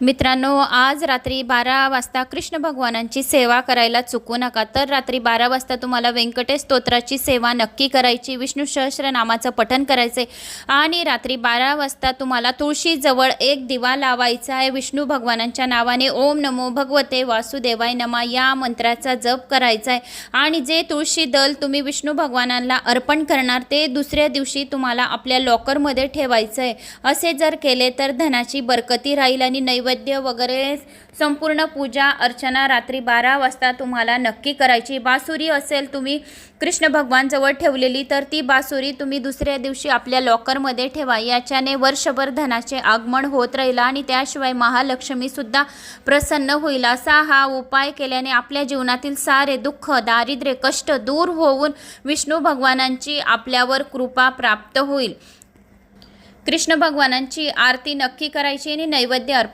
मित्रांनो, आज रात्री 12 वाजता कृष्ण भगवानांची सेवा करायला चुकू नका। तर रात्री 12 वाजता तुम्हाला व्यंकटेश स्तोत्राची सेवा नक्की करायची, विष्णू सहस्त्रनामाचं पठण करायचे आणि रात्री 12 वाजता तुम्हाला तुळशीजवळ एक दिवा लावायचा आहे। विष्णू भगवानांच्या नावाने ओम नमो भगवते वासुदेवाय नमः या मंत्राचा जप करायचा आहे आणि जे तुळशी दल तुम्ही विष्णू भगवानांना अर्पण करणार ते दुसऱ्या दिवशी तुम्हाला आपल्या लॉकरमध्ये ठेवायचं आहे। असे जर केले तर धनाची बरकती राहील आणि नैवेद्य वगैरे संपूर्ण पूजा अर्चना रात्री 12 वाजता तुम्हाला नक्की करायची। बासुरी असेल तुम्ही कृष्ण भगवान जवळ ठेवलेली तर ती बासुरी तुम्ही दुसऱ्या दिवशी आपल्या लॉकरमध्ये ठेवा। याच्याने वर्षभर धनाचे आगमन होत राहील आणि त्याशिवाय महालक्ष्मी सुद्धा प्रसन्न होईल। असा हा उपाय केल्याने आपल्या जीवनातील सारे दुःख दारिद्र्य कष्ट दूर होऊन विष्णू भगवानांची आपल्यावर कृपा प्राप्त होईल। कृष्ण भगवानांची आरती नक्की करायची आणि नैवेद्य अर्पण